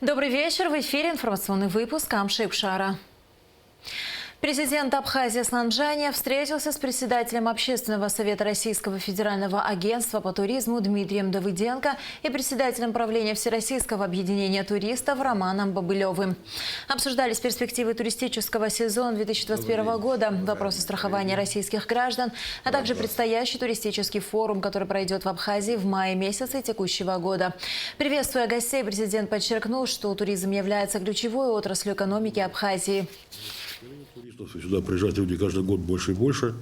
Добрый вечер. В эфире информационный выпуск Амшипшара. Президент Абхазии Аслан Джаниев встретился с председателем Общественного совета Российского федерального агентства по туризму Дмитрием Давыденко и председателем правления Всероссийского объединения туристов Романом Бобылевым. Обсуждались перспективы туристического сезона 2021 года, вопросы страхования российских граждан, а также предстоящий туристический форум, который пройдет в Абхазии в мае месяце текущего года. Приветствуя гостей, президент подчеркнул, что туризм является ключевой отраслью экономики Абхазии. Туристов, сюда приезжают люди каждый год больше и больше.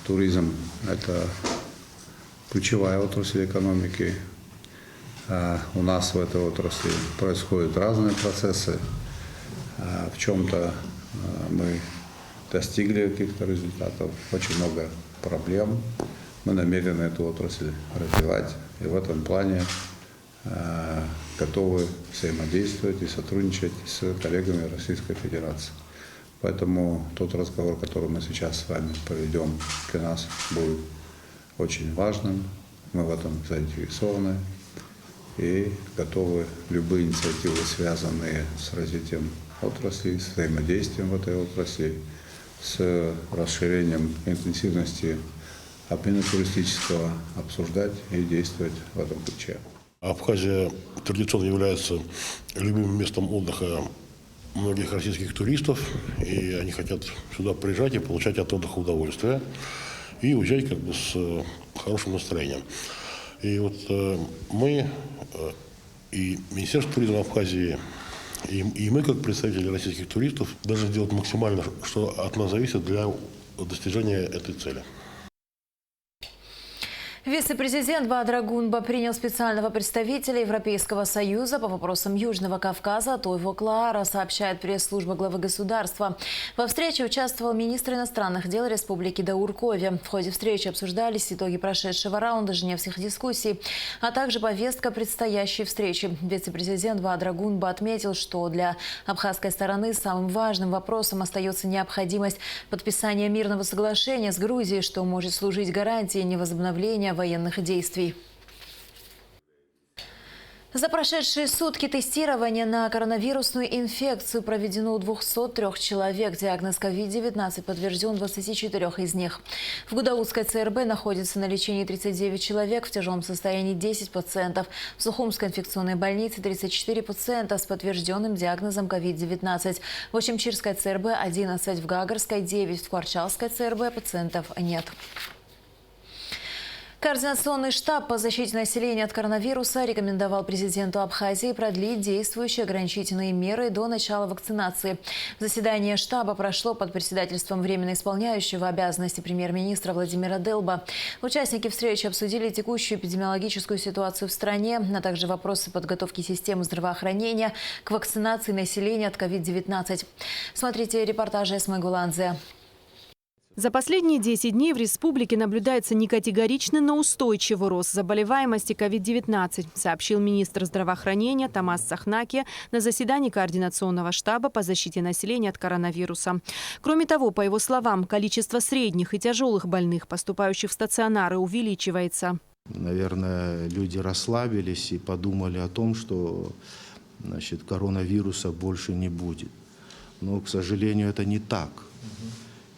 Туризм – это ключевая отрасль экономики. У нас в этой отрасли происходят разные процессы. В чем-то мы достигли каких-то результатов, очень много проблем. Мы намерены эту отрасль развивать. И в этом плане готовы взаимодействовать и сотрудничать с коллегами Российской Федерации. Поэтому тот разговор, который мы сейчас с вами проведем, для нас будет очень важным. Мы в этом заинтересованы и готовы любые инициативы, связанные с развитием отрасли, с взаимодействием в этой отрасли, с расширением интенсивности обмена туристического, обсуждать и действовать в этом ключе. Абхазия традиционно является любимым местом отдыха многих российских туристов, и они хотят сюда приезжать и получать от отдыха удовольствие, и уезжать как бы с хорошим настроением. И вот мы, и Министерство туризма Абхазии, и мы, как представители российских туристов, должны сделать максимально, что от нас зависит для достижения этой цели. Вице-президент Бадыр Агунба принял специального представителя Европейского союза по вопросам Южного Кавказа Тойво Клаара, сообщает пресс-служба главы государства. Во встрече участвовал министр иностранных дел Республики Дауркове. В ходе встречи обсуждались итоги прошедшего раунда женевских дискуссий, а также повестка предстоящей встречи. Вице-президент Бадыр Агунба отметил, что для абхазской стороны самым важным вопросом остается необходимость подписания мирного соглашения с Грузией, что может служить гарантией невозобновления военных действий. За прошедшие сутки тестирования на коронавирусную инфекцию проведено у 203 человек. Диагноз COVID-19 подтвержден 24 из них. В Гудаутской ЦРБ находится на лечении 39 человек, в тяжелом состоянии 10 пациентов. В Сухумской инфекционной больнице 34 пациента с подтвержденным диагнозом COVID-19. В Очимчирской ЦРБ 11, в Гагарской 9, в Кварчалской ЦРБ пациентов нет. Координационный штаб по защите населения от коронавируса рекомендовал президенту Абхазии продлить действующие ограничительные меры до начала вакцинации. Заседание штаба прошло под председательством временно исполняющего обязанности премьер-министра Владимира Делба. Участники встречи обсудили текущую эпидемиологическую ситуацию в стране, а также вопросы подготовки системы здравоохранения к вакцинации населения от COVID-19. Смотрите репортаж Эсмы Гуланзе. За последние 10 дней в республике наблюдается некатегоричный, но устойчивый рост заболеваемости COVID-19, сообщил министр здравоохранения Томас Сахнаки на заседании Координационного штаба по защите населения от коронавируса. Кроме того, по его словам, количество средних и тяжелых больных, поступающих в стационары, увеличивается. Наверное, люди расслабились и подумали о том, что коронавируса больше не будет. Но, к сожалению, это не так.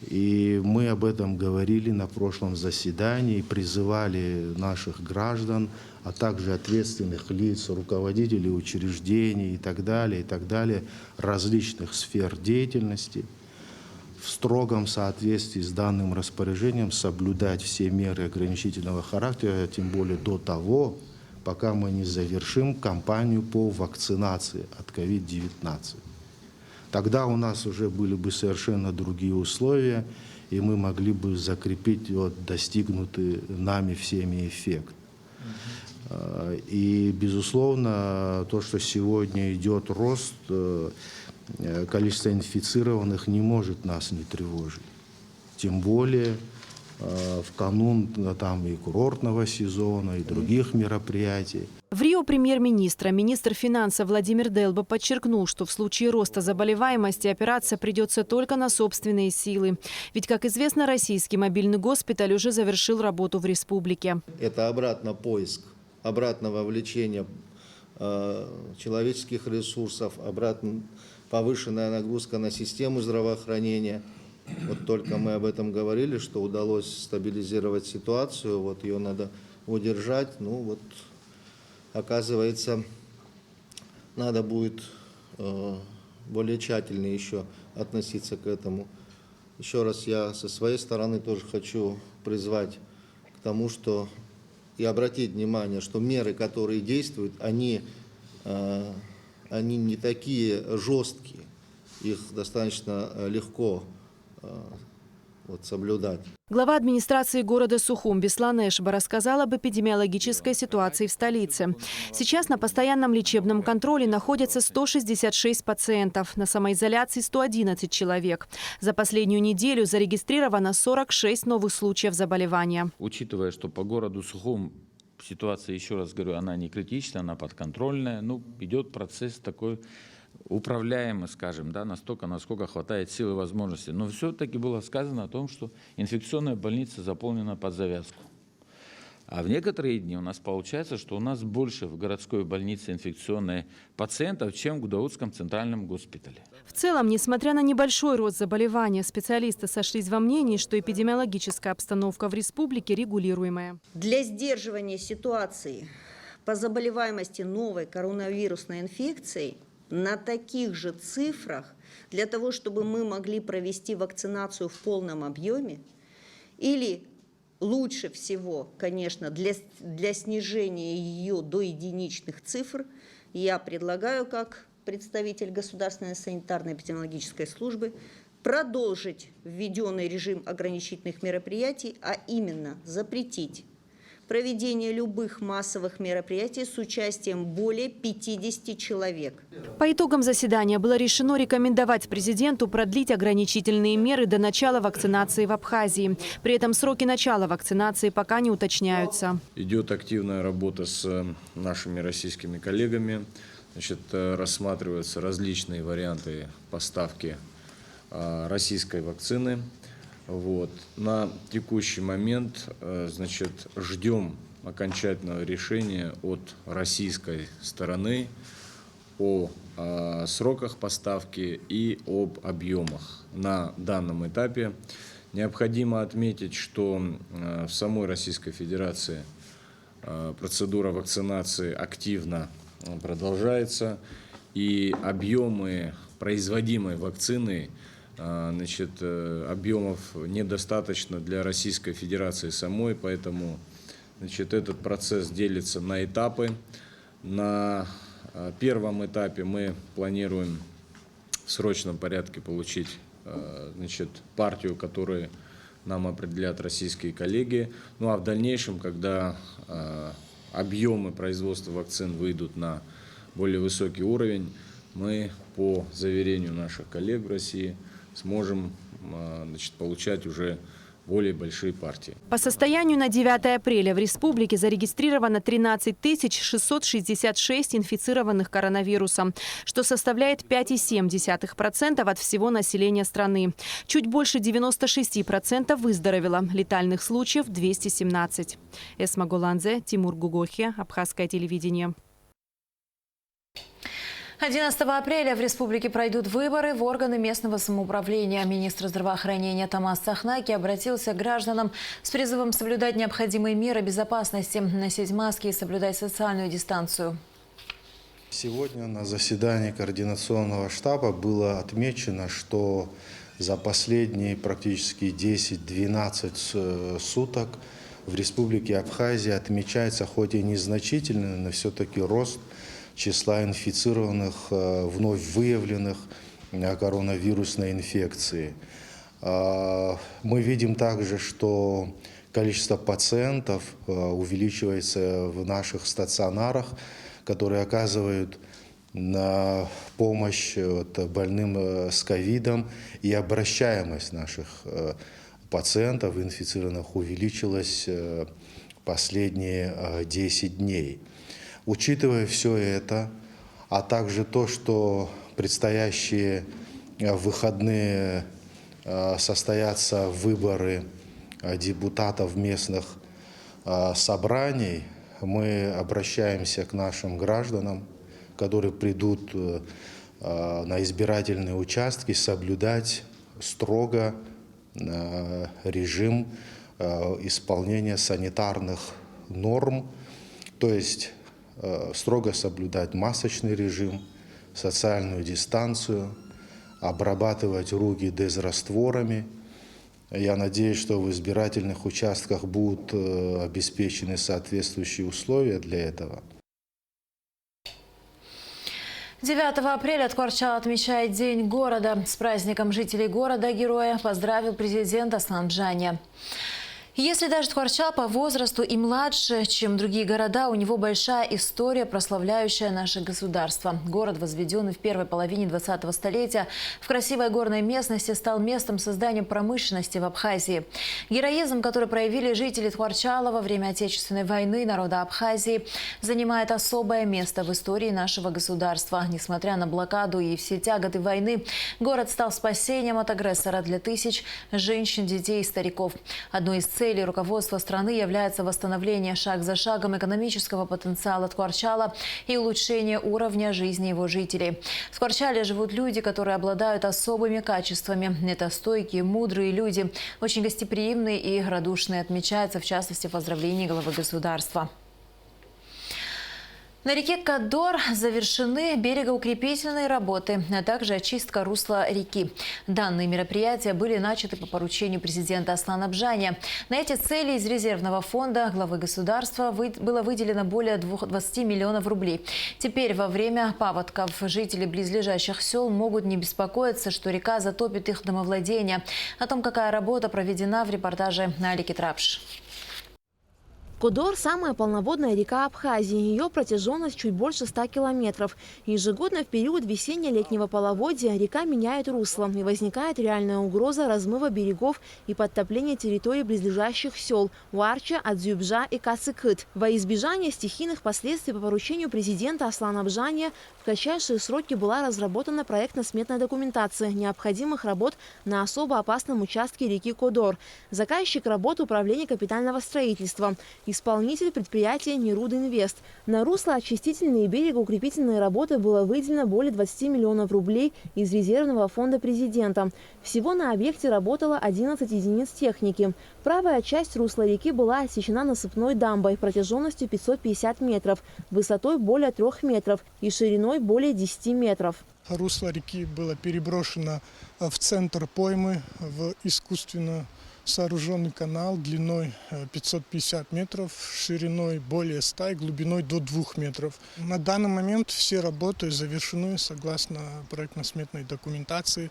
И мы об этом говорили на прошлом заседании, призывали наших граждан, а также ответственных лиц, руководителей учреждений и так далее, различных сфер деятельности, в строгом соответствии с данным распоряжением соблюдать все меры ограничительного характера, тем более до того, пока мы не завершим кампанию по вакцинации от COVID-19. Тогда у нас уже были бы совершенно другие условия, и мы могли бы закрепить достигнутый нами всеми эффект. И, безусловно, то, что сегодня идет рост, количество инфицированных не может нас не тревожить. Тем более в канун и курортного сезона, и других мероприятий. В Рио премьер-министра, министр финансов Владимир Делба подчеркнул, что в случае роста заболеваемости опираться придется только на собственные силы. Ведь, как известно, российский мобильный госпиталь уже завершил работу в республике. Это обратно поиск, обратно вовлечение человеческих ресурсов, обратно повышенная нагрузка на систему здравоохранения. Вот только мы об этом говорили, что удалось стабилизировать ситуацию, вот ее надо удержать. Ну вот, оказывается, надо будет более тщательно еще относиться к этому. Еще раз я со своей стороны тоже хочу призвать к тому, что и обратить внимание, что меры, которые действуют, они не такие жесткие, их достаточно легко соблюдать. Глава администрации города Сухум Беслан Эшба рассказал об эпидемиологической ситуации в столице. Сейчас на постоянном лечебном контроле находятся 166 пациентов, на самоизоляции 111 человек. За последнюю неделю зарегистрировано 46 новых случаев заболевания. Учитывая, что по городу Сухум ситуация, еще раз говорю, она не критичная, она подконтрольная, идет процесс такой управляемый, скажем, настолько, насколько хватает сил и возможностей. Но все-таки было сказано о том, что инфекционная больница заполнена под завязку. А в некоторые дни у нас получается, что у нас больше в городской больнице инфекционной пациентов, чем в Гудаутском центральном госпитале. В целом, несмотря на небольшой рост заболевания, специалисты сошлись во мнении, что эпидемиологическая обстановка в республике регулируемая. Для сдерживания ситуации по заболеваемости новой коронавирусной инфекцией на таких же цифрах, для того, чтобы мы могли провести вакцинацию в полном объеме, или лучше всего, конечно, для снижения ее до единичных цифр, я предлагаю, как представитель Государственной санитарно-эпидемиологической службы, продолжить введенный режим ограничительных мероприятий, а именно запретить проведение любых массовых мероприятий с участием более 50 человек. По итогам заседания было решено рекомендовать президенту продлить ограничительные меры до начала вакцинации в Абхазии. При этом сроки начала вакцинации пока не уточняются. Идет активная работа с нашими российскими коллегами. Рассматриваются различные варианты поставки российской вакцины. На текущий момент ждем окончательного решения от российской стороны о сроках поставки и об объемах. На данном этапе необходимо отметить, что в самой Российской Федерации процедура вакцинации активно продолжается, и объемы производимой вакцины, объемов недостаточно для Российской Федерации самой, поэтому этот процесс делится на этапы. На первом этапе мы планируем в срочном порядке получить партию, которую нам определят российские коллеги. А в дальнейшем, когда объемы производства вакцин выйдут на более высокий уровень, мы, по заверению наших коллег в России, сможем получать уже более большие партии. По состоянию на 9 апреля в республике зарегистрировано 13 666 инфицированных коронавирусом, что составляет 5,7% от всего населения страны. Чуть больше 96% выздоровело. Летальных случаев 217. Эсма Голанзе, Тимур Гугохи, Абхазское телевидение. 11 апреля в республике пройдут выборы в органы местного самоуправления. Министр здравоохранения Тамас Сахнаки обратился к гражданам с призывом соблюдать необходимые меры безопасности, носить маски и соблюдать социальную дистанцию. Сегодня на заседании координационного штаба было отмечено, что за последние практически 10-12 суток в республике Абхазия отмечается хоть и незначительный, но все-таки рост числа инфицированных, вновь выявленных коронавирусной инфекцией. Мы видим также, что количество пациентов увеличивается в наших стационарах, которые оказывают помощь больным с ковидом, и обращаемость наших пациентов инфицированных увеличилась последние 10 дней. Учитывая все это, а также то, что предстоящие выходные состоятся выборы депутатов местных собраний мы обращаемся к нашим гражданам, которые придут на избирательные участки, соблюдать строго режим исполнения санитарных норм, то есть строго соблюдать масочный режим, социальную дистанцию, обрабатывать руки дезрастворами. Я надеюсь, что в избирательных участках будут обеспечены соответствующие условия для этого. 9 апреля Ткварчал отмечает День города. С праздником жителей города-героя поздравил президент Аслан Бжаня. Если даже Ткварчал по возрасту и младше, чем другие города, у него большая история, прославляющая наше государство. Город, возведенный в первой половине 20-го столетия, в красивой горной местности, стал местом создания промышленности в Абхазии. Героизм, который проявили жители Ткварчала во время Отечественной войны народа Абхазии, занимает особое место в истории нашего государства. Несмотря на блокаду и все тяготы войны, город стал спасением от агрессора для тысяч женщин, детей и стариков. Одной из целей руководства страны является восстановление шаг за шагом экономического потенциала Ткварчала и улучшение уровня жизни его жителей. В Ткварчале живут люди, которые обладают особыми качествами. Это стойкие, мудрые люди, очень гостеприимные и радушные, отмечается в частности в поздравлении главы государства. На реке Кодор завершены берегоукрепительные работы, а также очистка русла реки. Данные мероприятия были начаты по поручению президента Аслана Бжаня. На эти цели из резервного фонда главы государства было выделено более 20 миллионов рублей. Теперь во время паводков жители близлежащих сел могут не беспокоиться, что река затопит их домовладения. О том, какая работа проведена, в репортаже Алики Трапш. Кодор – самая полноводная река Абхазии. Ее протяженность чуть больше 100 километров. Ежегодно в период весенне-летнего половодья река меняет русло, и возникает реальная угроза размыва берегов и подтопления территорий близлежащих сел – Уарча, Адзюбжа и Кацыкыт. Во избежание стихийных последствий по поручению президента Аслана Бжаня в кратчайшие сроки была разработана проектно-сметная документация необходимых работ на особо опасном участке реки Кодор. Заказчик работы – Управление капитального строительства. Исполнитель предприятия «Нерудинвест». На русло-очистительные и берегоукрепительные работы было выделено более 20 миллионов рублей из резервного фонда президента. Всего на объекте работало 11 единиц техники. Правая часть русла реки была отсечена насыпной дамбой протяженностью 550 метров, высотой более 3 метров и шириной более 10 метров. Русло реки было переброшено в центр поймы, в искусственно сооруженный канал длиной 550 метров, шириной более 100 и глубиной до 2 метров. На данный момент все работы завершены согласно проектно-сметной документации.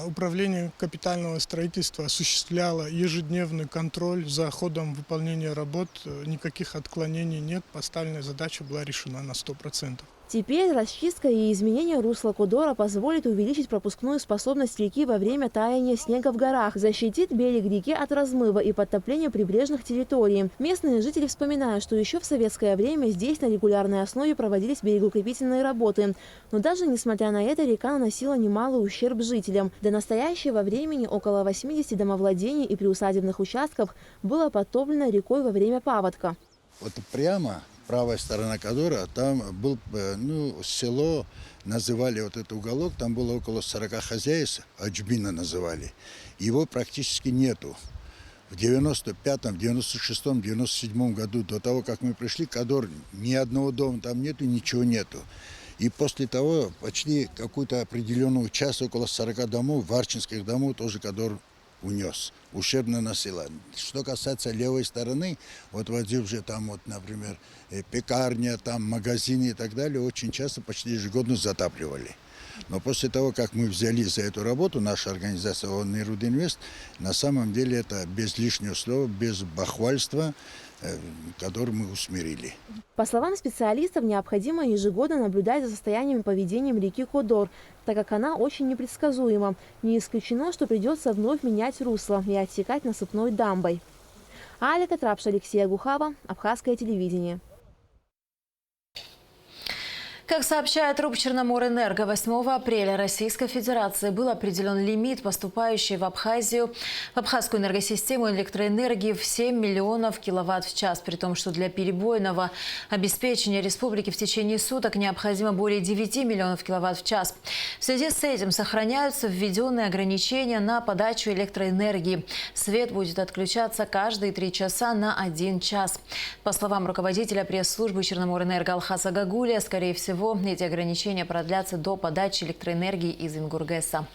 Управление капитального строительства осуществляло ежедневный контроль за ходом выполнения работ. Никаких отклонений нет. Поставленная задача была решена на 100%. Теперь расчистка и изменение русла Кодора позволит увеличить пропускную способность реки во время таяния снега в горах, защитит берег реки от размыва и подтопления прибрежных территорий. Местные жители вспоминают, что еще в советское время здесь на регулярной основе проводились берегоукрепительные работы. Но даже несмотря на это, река наносила немалый ущерб жителям. До настоящего времени около 80 домовладений и приусадебных участков было подтоплено рекой во время паводка. Вот прямо правая сторона Кодора, там был село, называли вот этот уголок, там было около 40 хозяйств, Аджбина называли. Его практически нету. В 95-м, 96-м, 97-м году, до того, как мы пришли, Кодор, ни одного дома там нету, ничего нету. И после того почти какой-то определенный участок, около 40 домов, варчинских домов, тоже Кодор унес, ущерб наносила. Что касается левой стороны, вот в Адзюбже там, вот, например, пекарня, там магазины и так далее, очень часто, почти ежегодно затапливали. Но после того, как мы взялись за эту работу, наша организация «Нерудинвест», на самом деле это без лишнего слова, без бахвальства, который мы усмирили. По словам специалистов, необходимо ежегодно наблюдать за состоянием и поведением реки Кодор, так как она очень непредсказуема. Не исключено, что придется вновь менять русло и отсекать насыпной дамбой. Алика Трапш, Алексей Агухава, Абхазское телевидение. Как сообщает РУП «Черноморэнерго», 8 апреля Российской Федерации был определен лимит, поступающий в Абхазскую энергосистему электроэнергии в 7 миллионов киловатт в час, при том, что для перебойного обеспечения республики в течение суток необходимо более 9 миллионов киловатт в час. В связи с этим сохраняются введенные ограничения на подачу электроэнергии. Свет будет отключаться каждые 3 часа на 1 час. По словам руководителя пресс-службы «Черноморэнерго» Алхаса Гагулия, скорее всего, эти ограничения продлятся до подачи электроэнергии из Ингургэса.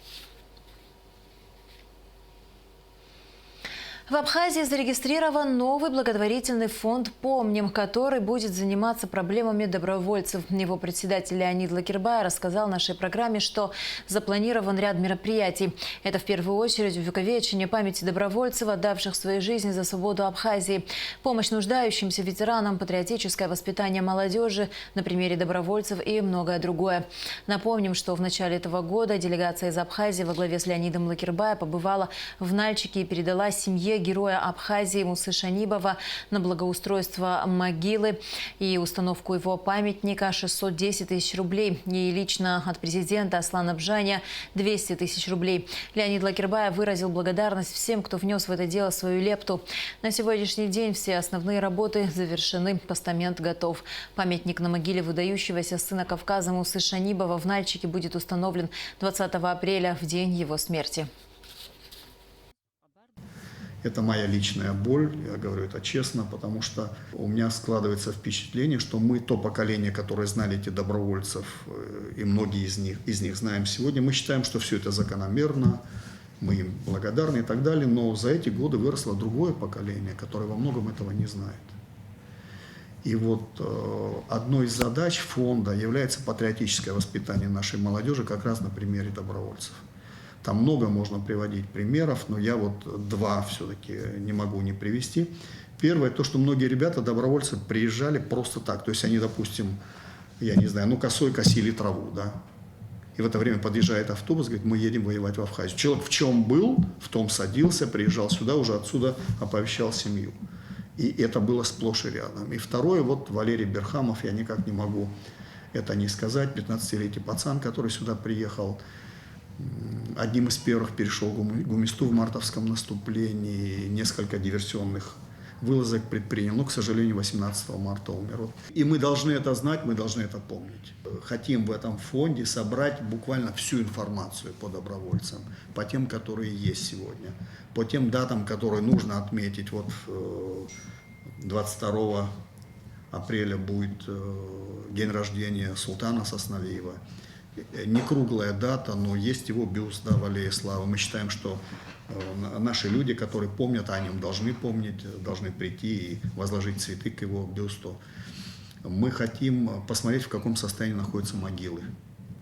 В Абхазии зарегистрирован новый благотворительный фонд «Помним», который будет заниматься проблемами добровольцев. Его председатель Леонид Лакербай рассказал нашей программе, что запланирован ряд мероприятий. Это в первую очередь увековечение памяти добровольцев, отдавших свои жизни за свободу Абхазии, помощь нуждающимся ветеранам, патриотическое воспитание молодежи на примере добровольцев и многое другое. Напомним, что в начале этого года делегация из Абхазии во главе с Леонидом Лакербаем побывала в Нальчике и передала семье героя Абхазии Мусы Шанибова на благоустройство могилы и установку его памятника 610 тысяч рублей. И лично от президента Аслана Бжаня 200 тысяч рублей. Леонид Лакербай выразил благодарность всем, кто внес в это дело свою лепту. На сегодняшний день все основные работы завершены, постамент готов. Памятник на могиле выдающегося сына Кавказа Мусы Шанибова в Нальчике будет установлен 20 апреля, в день его смерти. Это моя личная боль, я говорю это честно, потому что у меня складывается впечатление, что мы, то поколение, которое знали этих добровольцев, и многие из них знаем сегодня, мы считаем, что все это закономерно, мы им благодарны и так далее, но за эти годы выросло другое поколение, которое во многом этого не знает. И вот одной из задач фонда является патриотическое воспитание нашей молодежи как раз на примере добровольцев. Там много можно приводить примеров, но я вот 2 все-таки не могу не привести. Первое, то, что многие ребята, добровольцы, приезжали просто так. То есть они, допустим, я не знаю, косой косили траву, да. И в это время подъезжает автобус, говорит, мы едем воевать в Абхазию. Человек в чем был, в том садился, приезжал сюда, уже отсюда оповещал семью. И это было сплошь и рядом. И второе, вот Валерий Берхамов, я никак не могу это не сказать, 15-летний пацан, который сюда приехал, одним из первых перешел Гумисту в мартовском наступлении, несколько диверсионных вылазок предпринял, но, к сожалению, 18 марта умер. И мы должны это знать, мы должны это помнить. Хотим в этом фонде собрать буквально всю информацию по добровольцам, по тем, которые есть сегодня, по тем датам, которые нужно отметить. Вот 22 апреля будет день рождения Султана Сосналиева. Не круглая дата, но есть его бюст, да, в Аллее Славы. Мы считаем, что наши люди, которые помнят о нем, должны помнить, должны прийти и возложить цветы к его бюсту. Мы хотим посмотреть, в каком состоянии находятся могилы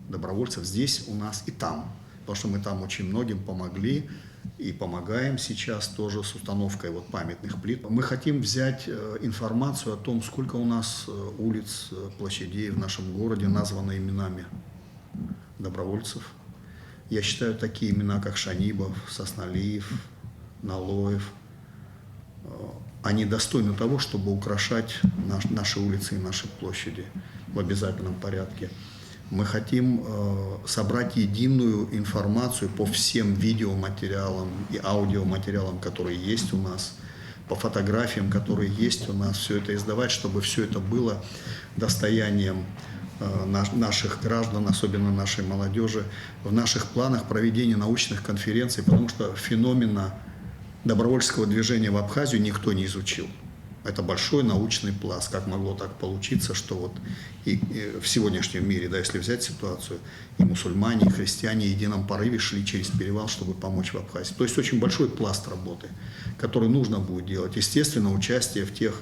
добровольцев здесь у нас и там. Потому что мы там очень многим помогли и помогаем сейчас тоже с установкой вот памятных плит. Мы хотим взять информацию о том, сколько у нас улиц, площадей в нашем городе названы именами добровольцев. Я считаю, такие имена, как Шанибов, Сосналиев, Налоев, они достойны того, чтобы украшать наши улицы и наши площади в обязательном порядке. Мы хотим собрать единую информацию по всем видеоматериалам и аудиоматериалам, которые есть у нас, по фотографиям, которые есть у нас, все это издавать, чтобы все это было достоянием наших граждан, особенно нашей молодежи, в наших планах проведения научных конференций, потому что феномена добровольческого движения в Абхазию никто не изучил. Это большой научный пласт. Как могло так получиться, что вот и в сегодняшнем мире, да, если взять ситуацию, и мусульмане, и христиане в едином порыве шли через перевал, чтобы помочь в Абхазии. То есть очень большой пласт работы, который нужно будет делать. Естественно, участие в тех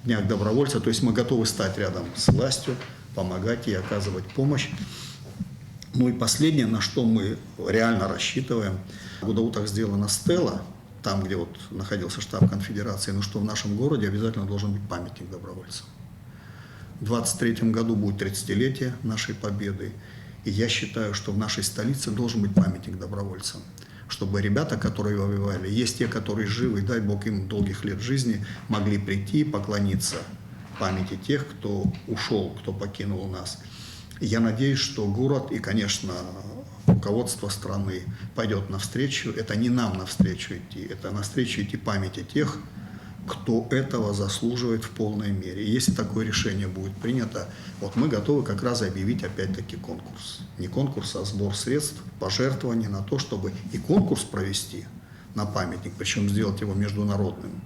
днях добровольца, то есть мы готовы стать рядом с властью, помогать и оказывать помощь. Ну и последнее, на что мы реально рассчитываем. В Гудаутах сделана стела, там, где вот находился штаб конфедерации, но что в нашем городе обязательно должен быть памятник добровольцам. В 2023 году будет 30-летие нашей победы, и я считаю, что в нашей столице должен быть памятник добровольцам, чтобы ребята, которые воевали, есть те, которые живы, дай Бог им долгих лет жизни, могли прийти и поклониться памяти тех, кто ушел, кто покинул нас. Я надеюсь, что город и, конечно, руководство страны пойдет навстречу. Это не нам навстречу идти, это навстречу идти памяти тех, кто этого заслуживает в полной мере. И если такое решение будет принято, вот мы готовы как раз объявить опять-таки конкурс. Не конкурс, а сбор средств, пожертвований на то, чтобы и конкурс провести на памятник, причем сделать его международным,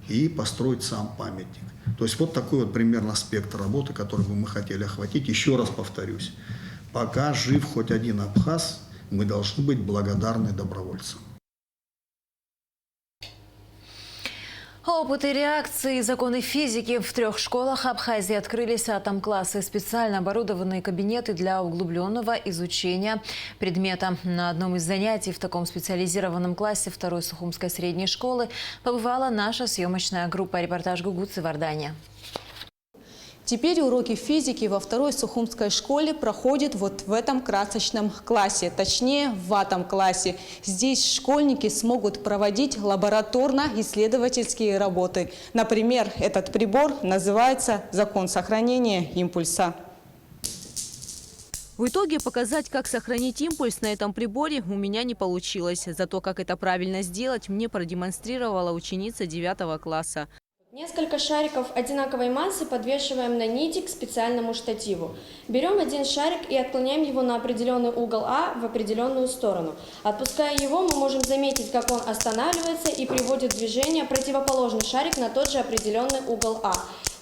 и построить сам памятник. То есть вот такой вот примерно спектр работы, который бы мы хотели охватить. Еще раз повторюсь, пока жив хоть один абхаз, мы должны быть благодарны добровольцам. Опыты реакции и законы физики. В 3 школах Абхазии открылись атом-классы, специально оборудованные кабинеты для углубленного изучения предмета. На одном из занятий в таком специализированном классе 2-й Сухумской средней школы побывала наша съемочная группа. Репортаж Гугуцы в Ардане. Теперь уроки физики во 2-й Сухумской школе проходят вот в этом красочном классе, точнее в атом-классе. Здесь школьники смогут проводить лабораторно-исследовательские работы. Например, этот прибор называется «Закон сохранения импульса». В итоге показать, как сохранить импульс на этом приборе, у меня не получилось. Зато как это правильно сделать, мне продемонстрировала ученица 9 класса. Несколько шариков одинаковой массы подвешиваем на нити к специальному штативу. Берем один шарик и отклоняем его на определенный угол А в определенную сторону. Отпуская его, мы можем заметить, как он останавливается и приводит в движение противоположный шарик на тот же определенный угол А.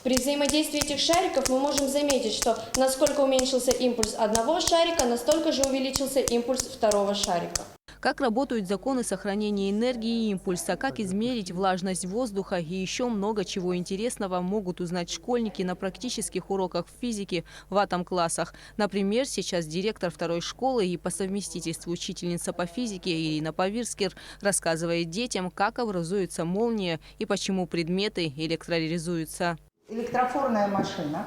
При взаимодействии этих шариков мы можем заметить, что насколько уменьшился импульс одного шарика, настолько же увеличился импульс второго шарика. Как работают законы сохранения энергии и импульса, как измерить влажность воздуха и еще много чего интересного могут узнать школьники на практических уроках физики в атом-классах. Например, сейчас директор 2-й школы и по совместительству учительница по физике Ирина Павирскер рассказывает детям, как образуется молния и почему предметы электролизуются. Электрофорная машина,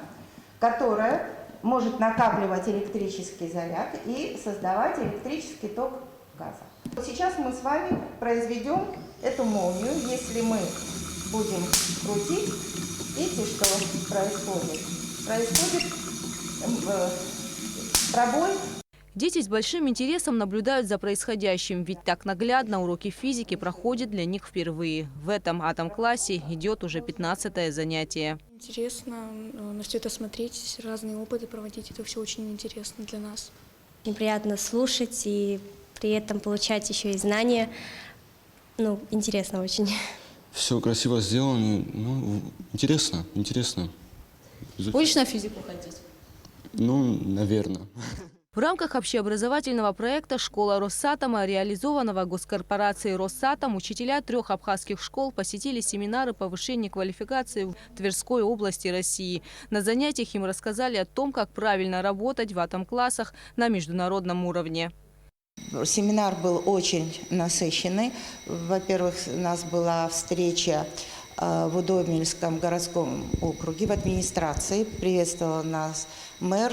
которая может накапливать электрический заряд и создавать электрический ток газа. Сейчас мы с вами произведем эту молнию. Если мы будем крутить, видите, что происходит? Происходит пробой. Дети с большим интересом наблюдают за происходящим, ведь так наглядно уроки физики проходят для них впервые. В этом атом-классе идет уже 15-е занятие. Интересно на все это смотреть, разные опыты проводить. Это все очень интересно для нас. Очень приятно слушать и при этом получать еще и знания. Интересно очень. Все красиво сделано, интересно. Будешь на физику ходить? Наверное. В рамках общеобразовательного проекта «Школа Росатома», реализованного госкорпорацией «Росатом», учителя 3 абхазских школ посетили семинары повышения квалификации в Тверской области России. На занятиях им рассказали о том, как правильно работать в атом-классах на международном уровне. Семинар был очень насыщенный. Во-первых, у нас была встреча в Удомельском городском округе, в администрации. Приветствовал нас мэр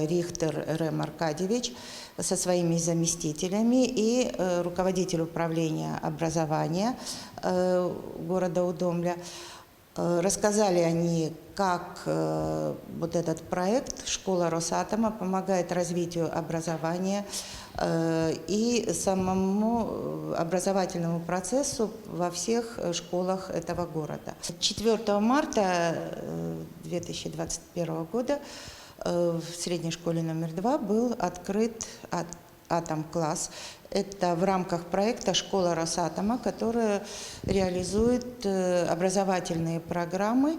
Рихтер Рэм Аркадьевич со своими заместителями и руководитель управления образования города Удомля. Рассказали они, как вот этот проект «Школа Росатома» помогает развитию образования и самому образовательному процессу во всех школах этого города. 4 марта 2021 года в средней школе номер 2 был открыт атом-класс. Это в рамках проекта «Школа Росатома», которая реализует образовательные программы,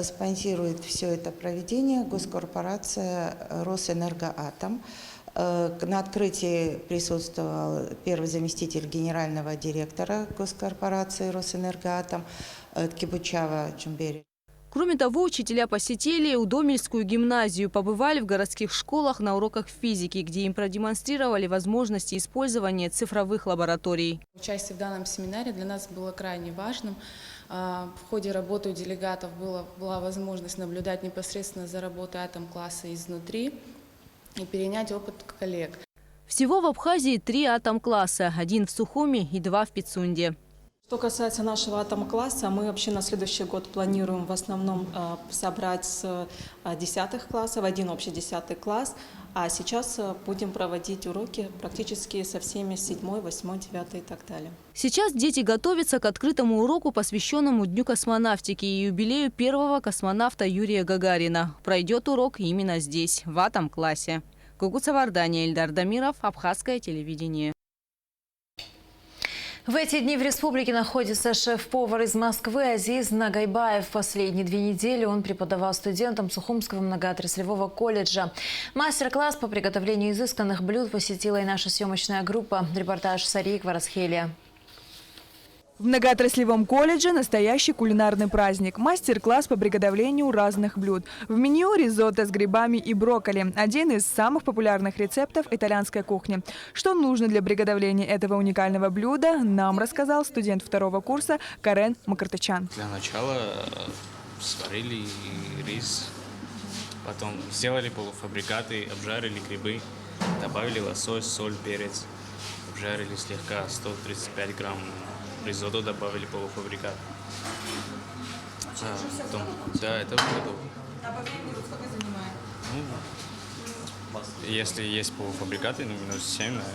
спонсирует все это проведение госкорпорация «Росэнергоатом». На открытии присутствовал первый заместитель генерального директора госкорпорации «Росэнергоатом» Ткибучава Чумбери. Кроме того, учителя посетили Удомельскую гимназию, побывали в городских школах на уроках физики, где им продемонстрировали возможности использования цифровых лабораторий. Участие в данном семинаре для нас было крайне важным. В ходе работы у делегатов была возможность наблюдать непосредственно за работой атом-класса изнутри и перенять опыт коллег. Всего в Абхазии 3 атом-класса, 1 в Сухуми и 2 в Пицунде. Что касается нашего атом-класса, мы вообще на следующий год планируем в основном собрать с 10 классов, один общий 10 класс, а сейчас будем проводить уроки практически со всеми 7, 8, 9 и так далее. Сейчас дети готовятся к открытому уроку, посвященному Дню космонавтики и юбилею первого космонавта Юрия Гагарина. Пройдет урок именно здесь, в атом-классе. Гугуца Вардания, Эльдар Дамиров, Абхазское телевидение. В эти дни в республике находится шеф-повар из Москвы Азиз Нагайбаев. Последние 2 недели он преподавал студентам Сухумского многоотраслевого колледжа. Мастер-класс по приготовлению изысканных блюд посетила и наша съемочная группа. Репортаж Сарии Кварасхелия. В многоотраслевом колледже настоящий кулинарный праздник. Мастер-класс по приготовлению разных блюд. В меню ризотто с грибами и брокколи. Один из самых популярных рецептов итальянской кухни. Что нужно для приготовления этого уникального блюда, нам рассказал студент 2-го курса Карен Макартычан. Для начала сварили рис, потом сделали полуфабрикаты, обжарили грибы, добавили лосось, соль, перец, обжарили слегка 135 грамм. Ризотто добавили полуфабрикат. Потом, да, это готово. А по времени сколько занимает? Если есть полуфабрикаты, минут 7, наверное,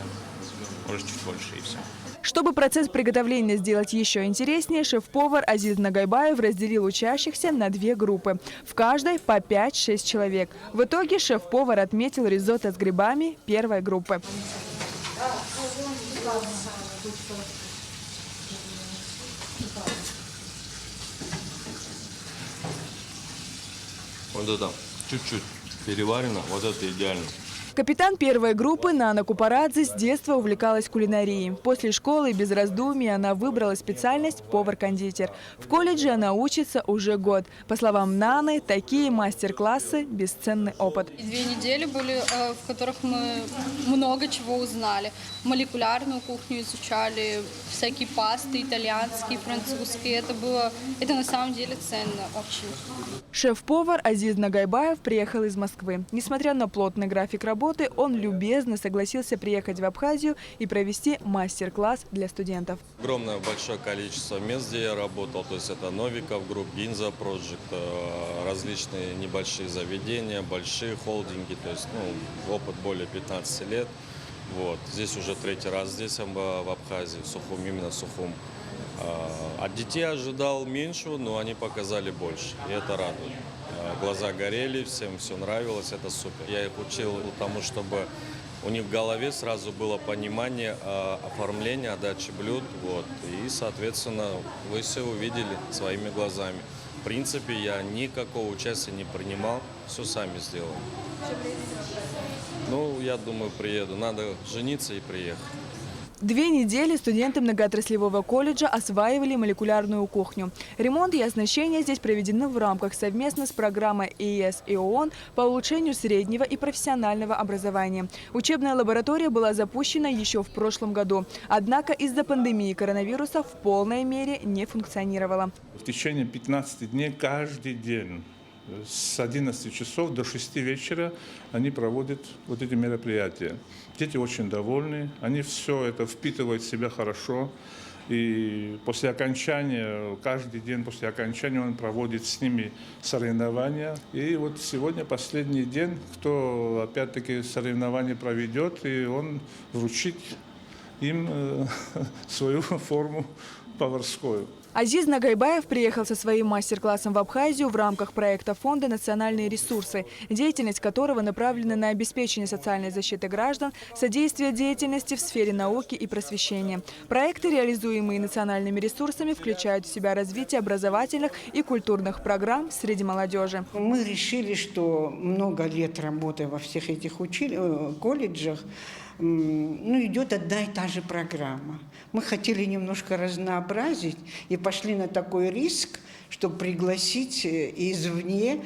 может чуть больше и все. Чтобы процесс приготовления сделать еще интереснее, шеф-повар Азиз Нагайбаев разделил учащихся на 2 группы. В каждой по 5-6 человек. В итоге шеф-повар отметил ризотто с грибами первой группы. Вот это чуть-чуть переварено, вот это идеально. Капитан первой группы Нана Купарадзе с детства увлекалась кулинарией. После школы без раздумий она выбрала специальность повар-кондитер. В колледже она учится уже год. По словам Наны, такие мастер-классы – бесценный опыт. 2 недели были, в которых мы много чего узнали. Молекулярную кухню изучали, всякие пасты, итальянские, французские. Это на самом деле ценно очень. Шеф-повар Азиз Нагайбаев приехал из Москвы. Несмотря на плотный график работы, он любезно согласился приехать в Абхазию и провести мастер-класс для студентов. Огромное большое количество мест, где я работал, то есть это Новиков Групп, Гинза Проджект, различные небольшие заведения, большие холдинги, то есть опыт более 15 лет. Вот. Здесь уже 3-й раз здесь в Абхазии, в Сухум, именно в Сухум. От детей ожидал меньшего, но они показали больше, и это радует. Глаза горели, всем все нравилось, это супер. Я их учил тому, чтобы у них в голове сразу было понимание оформления, отдачи блюд. Вот. И, соответственно, вы все увидели своими глазами. В принципе, я никакого участия не принимал, все сами сделали. Я думаю, приеду. Надо жениться и приехать. 2 недели студенты многоотраслевого колледжа осваивали молекулярную кухню. Ремонт и оснащение здесь проведены в рамках совместно с программой ЕС и ООН по улучшению среднего и профессионального образования. Учебная лаборатория была запущена еще в прошлом году. Однако из-за пандемии коронавируса в полной мере не функционировала. В течение 15 дней каждый день с 11 часов до 6 вечера они проводят вот эти мероприятия. Дети очень довольны, они все это впитывают в себя хорошо. И после окончания, каждый день после окончания он проводит с ними соревнования. И вот сегодня последний день, кто опять-таки соревнования проведет, и он вручит им свою форму поварскую. Азиз Нагайбаев приехал со своим мастер-классом в Абхазию в рамках проекта фонда «Национальные ресурсы», деятельность которого направлена на обеспечение социальной защиты граждан, содействие деятельности в сфере науки и просвещения. Проекты, реализуемые национальными ресурсами, включают в себя развитие образовательных и культурных программ среди молодежи. Мы решили, что много лет работая во всех этих колледжах, идет одна и та же программа. Мы хотели немножко разнообразить и пошли на такой риск, чтобы пригласить извне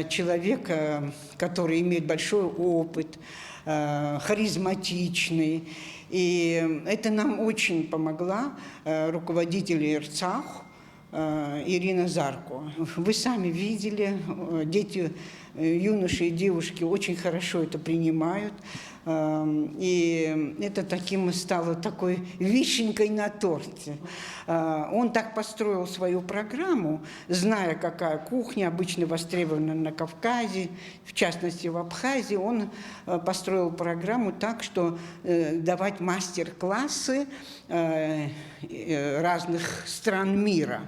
человека, который имеет большой опыт, харизматичный. И это нам очень помогла руководитель ИРЦАХ Ирина Зарко. Вы сами видели, дети юноши и девушки очень хорошо это принимают. И это таким стало такой вишенкой на торте. Он так построил свою программу, зная, какая кухня обычно востребована на Кавказе, в частности в Абхазии. Он построил программу так, что давать мастер-классы разных стран мира.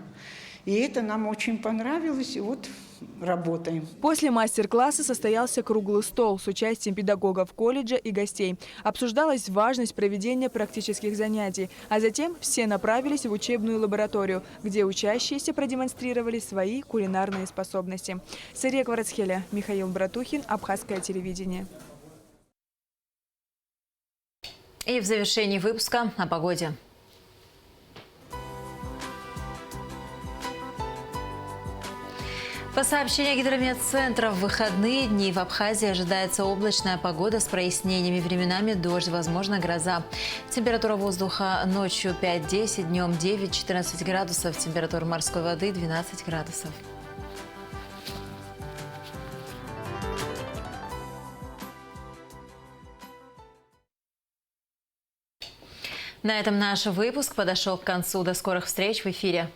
И это нам очень понравилось, и вот работаем. После мастер-класса состоялся круглый стол с участием педагогов колледжа и гостей. Обсуждалась важность проведения практических занятий, а затем все направились в учебную лабораторию, где учащиеся продемонстрировали свои кулинарные способности. Сырья Кварцхеля, Михаил Братухин, Абхазское телевидение. И в завершении выпуска о погоде. По сообщению Гидрометцентра, в выходные дни в Абхазии ожидается облачная погода с прояснениями, временами дождь, возможно гроза. Температура воздуха ночью 5-10, днем 9-14 градусов, температура морской воды 12 градусов. На этом наш выпуск подошел к концу. До скорых встреч в эфире.